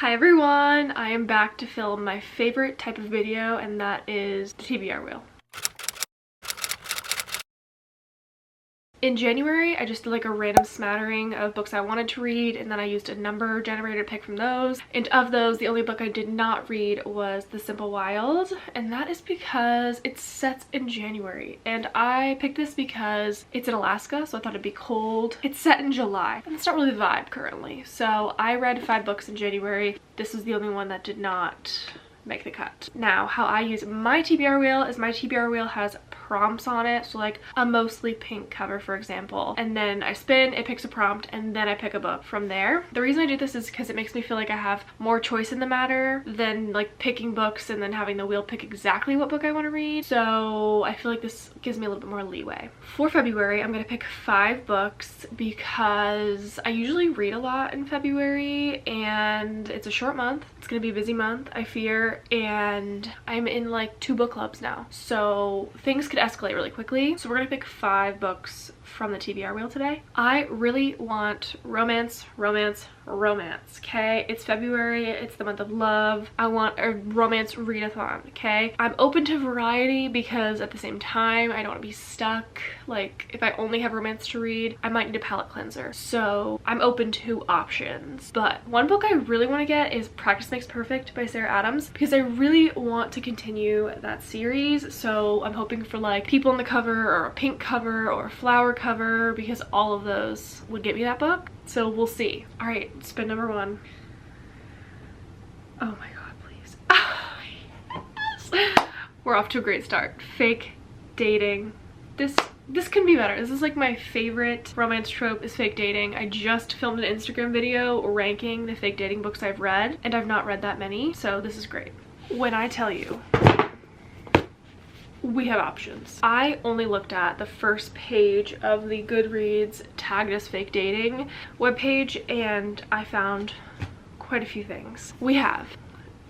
Hi everyone, I am back to film my favorite type of video, and that is the TBR wheel. In January, I just did like a random smattering of books I wanted to read, and then I used a number generator to pick from those. And of those, the only book I did not read was The Simple Wild, and that is because it's set in January. And I picked this because it's in Alaska, so I thought it'd be cold. It's set in July, and it's not really the vibe currently. So I read 5 books in January. This was the only one that did not make the cut. Now, how I use my TBR wheel is my TBR wheel has prompts on it, so like a mostly pink cover, for example, and then I spin, it picks a prompt, and then I pick a book from there. The reason I do this is because it makes me feel like I have more choice in the matter than like picking books and then having the wheel pick exactly what book I want to read. So I feel like this gives me a little bit more leeway. For February, I'm going to pick 5 books because I usually read a lot in February and it's a short month. It's going to be a busy month, I fear, and I'm in like 2 book clubs now, so things could escalate really quickly. So we're gonna pick 5 books from the TBR wheel today. I really want romance, okay? It's February, it's the month of love. I want a romance readathon, okay? I'm open to variety because at the same time, I don't want to be stuck. Like, if I only have romance to read, I might need a palate cleanser. So I'm open to options. But one book I really want to get is Practice Makes Perfect by Sarah Adams, because I really want to continue that series. So I'm hoping for like people on the cover, or a pink cover, or a flower cover, because all of those would get me that book. So we'll see. All right, spin number 1. Oh my god, please. Yes. We're off to a great start. Fake dating. This can be better. This is like my favorite romance trope, is fake dating. I just filmed an Instagram video ranking the fake dating books I've read, and I've not read that many, so this is great. When I tell you we have options, I only looked at the first page of the Goodreads tagged as fake dating webpage, and I found quite a few things. We have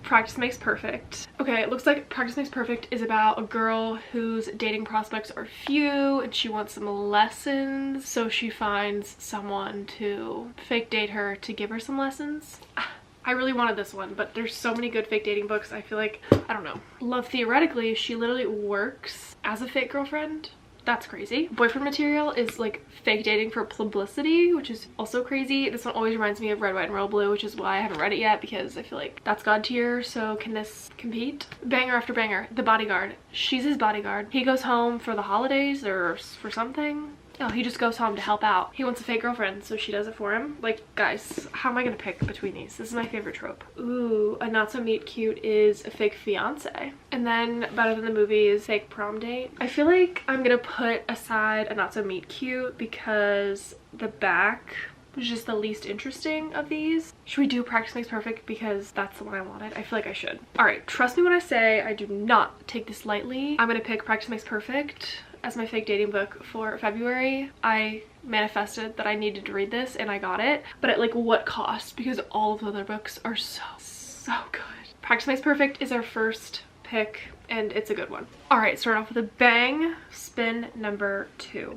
Practice Makes Perfect. Okay, it looks like Practice Makes Perfect is about a girl whose dating prospects are few and she wants some lessons, so she finds someone to fake date her to give her some lessons. I really wanted this one, but there's so many good fake dating books. I feel like, I don't know. Love Theoretically, she literally works as a fake girlfriend. That's crazy. Boyfriend Material is like fake dating for publicity, which is also crazy. This one always reminds me of Red, White, and Royal Blue, which is why I haven't read it yet, because I feel like that's God tier. So can this compete? Banger after banger. The Bodyguard. She's his bodyguard. He goes home for the holidays or for something. Oh, he just goes home to help out. He wants a fake girlfriend, so she does it for him. Like, guys, how am I gonna pick between these? This is my favorite trope. Ooh, a not so meet cute is a fake fiance. And then Better Than the Movie is fake prom date. I feel like I'm gonna put aside a not so meet cute because the back was just the least interesting of these. Should we do Practice Makes Perfect because that's the one I wanted? I feel like I should. All right, trust me when I say I do not take this lightly. I'm gonna pick Practice Makes Perfect as my fake dating book for February. I manifested that I needed to read this and I got it, but at like what cost? Because all of the other books are so good. Practice Makes Perfect is our first pick and it's a good one. All right, start off with a bang. Spin number 2.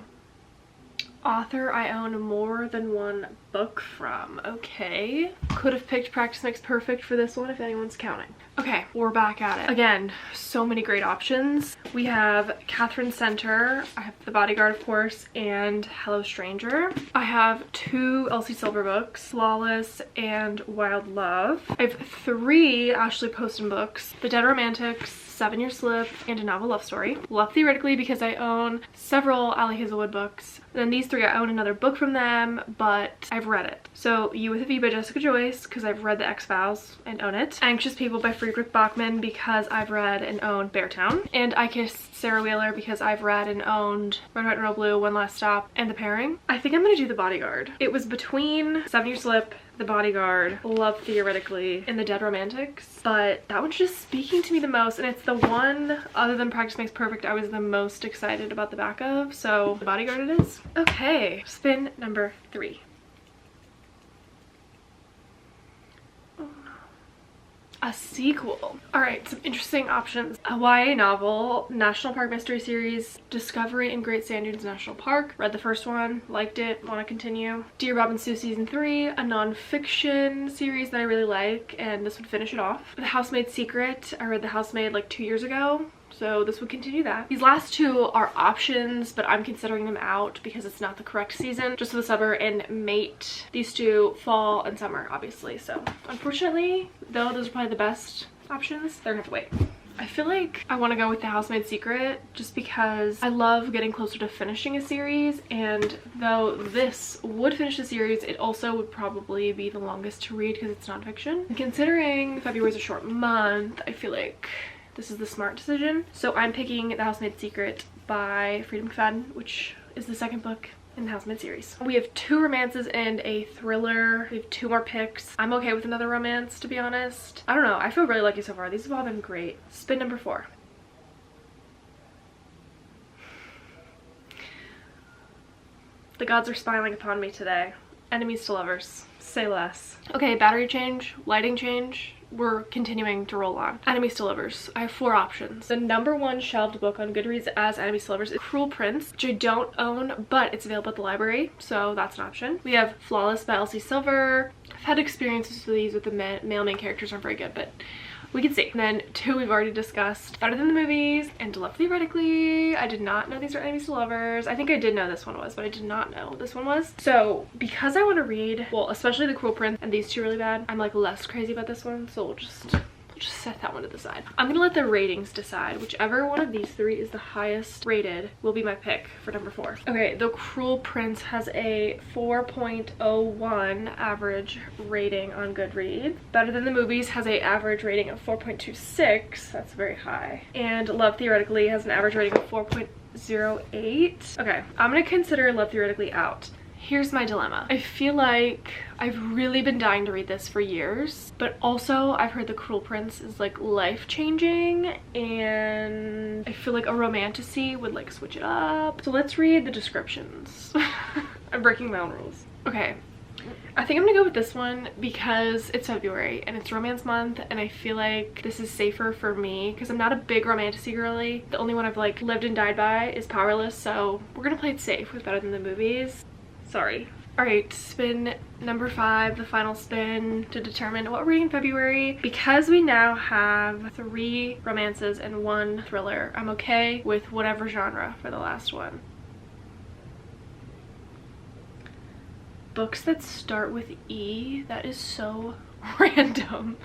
Author I own more than one book from. Okay. Could have picked Practice Makes Perfect for this one if anyone's counting. Okay, we're back at it. Again, so many great options. We have Catherine Center, I have The Bodyguard, of course, and Hello Stranger. I have 2 Elsie Silver books, Flawless and Wild Love. I have 3 Ashley Poston books, The Dead Romantics, 7-Year Slip, and A Novel Love Story. Love Theoretically because I own several Ali Hazelwood books. Then these 3, I own another book from them, but I've read it. So You with a V by Jessica Joyce, because I've read The X-Files and own it. Anxious People by Friedrich Bachman, because I've read and owned Beartown. And I Kissed Sarah Wheeler, because I've read and owned Red, White, and Royal Blue, One Last Stop, and The Pairing. I think I'm gonna do The Bodyguard. It was between 7-Year Slip, The Bodyguard, Love Theoretically, and The Dead Romantics, but that one's just speaking to me the most, and it's the one, other than Practice Makes Perfect, I was the most excited about the back of, so The Bodyguard it is. Okay, spin number 3. Oh no. a sequel. All right, some interesting options. A YA novel, National Park Mystery Series, Discovery in Great Sand Dunes National Park. Read the first one, liked it, want to continue. Dear Robin Sue Season 3, a nonfiction series that I really like, and this would finish it off. The Housemaid's Secret, I read The Housemaid like 2 years ago, so this would continue that. These last two are options, but I'm considering them out because it's not the correct season. Just for the Summer and Mate. These two, fall and summer, obviously. So unfortunately, though those are probably the best options, they're gonna have to wait. I feel like I want to go with The Housemaid's Secret just because I love getting closer to finishing a series, and though this would finish the series, it also would probably be the longest to read because it's nonfiction. And considering February is a short month, I feel like this is the smart decision. So I'm picking The Housemaid's Secret by Freida McFadden, which is the second book in the Housemaid series. We have 2 romances and a thriller. We have 2 more picks. I'm okay with another romance, to be honest. I don't know. I feel really lucky so far. These have all been great. Spin number 4. The gods are smiling upon me today. Enemies to lovers. Say less. Okay, battery change, lighting change. We're continuing to roll on. Enemies to lovers. I have 4 options. The #1 shelved book on Goodreads as enemies to lovers is Cruel Prince, which I don't own, but it's available at the library, so that's an option. We have Flawless by Elsie Silver. I've had experiences with these with the male main characters aren't very good, but we can see. And then 2 we've already discussed, Better Than the Movies and Love Theoretically. I did not know these were enemies to lovers. I think I did know this one was, but I did not know this one was. So because I want to read, well, especially The Cruel Prince and these 2 really bad, I'm like less crazy about this one, so we'll just set that one to the side. I'm gonna let the ratings decide. Whichever one of these 3 is the highest rated will be my pick for number 4. Okay, The Cruel Prince has a 4.01 average rating on Goodreads. Better Than the Movies has a average rating of 4.26. That's very high. And Love Theoretically has an average rating of 4.08. Okay, I'm gonna consider Love Theoretically out. Here's my dilemma. I feel like I've really been dying to read this for years, but also I've heard The Cruel Prince is like life-changing, and I feel like a romantasy would like switch it up. So let's read the descriptions. I'm breaking my own rules. Okay, I think I'm gonna go with this one because it's February and it's romance month, and I feel like this is safer for me because I'm not a big romantasy girly. The only one I've like lived and died by is Powerless, so we're gonna play it safe with Better Than the Movies. Sorry. All right, spin number 5, the final spin to determine what we're reading in February. Because we now have 3 romances and 1 thriller, I'm okay with whatever genre for the last one. Books that start with E? That is so random.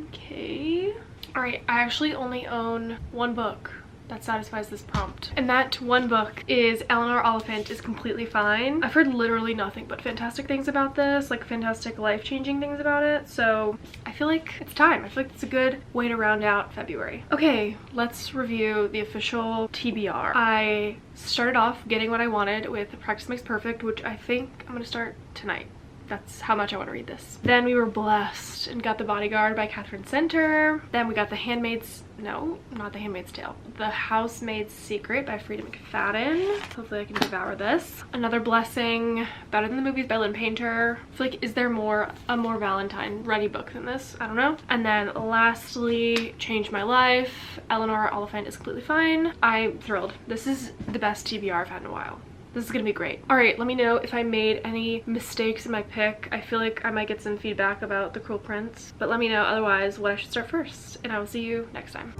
Okay. All right, I actually only own 1 book that satisfies this prompt, and that 1 book is Eleanor Oliphant is Completely Fine. I've heard literally nothing but fantastic things about this, like fantastic life-changing things about it, so I feel like it's time. I feel like it's a good way to round out February. Okay, let's review the official TBR. I started off getting what I wanted with Practice Makes Perfect, which I think I'm gonna start tonight. That's how much I want to read this. Then we were blessed and got The Bodyguard by Catherine Center. Then we got The Handmaid's, no, not The Handmaid's Tale. The Housemaid's Secret by Freida McFadden. Hopefully I can devour this. Another blessing, Better Than the Movies by Lynn Painter. I feel like, is there a more Valentine ready book than this? I don't know. And then lastly, Changed My Life. Eleanor Oliphant is Completely Fine. I'm thrilled. This is the best TBR I've had in a while. This is gonna be great. All right, let me know if I made any mistakes in my pick. I feel like I might get some feedback about The Cruel Prince, but let me know otherwise what I should start first, and I will see you next time.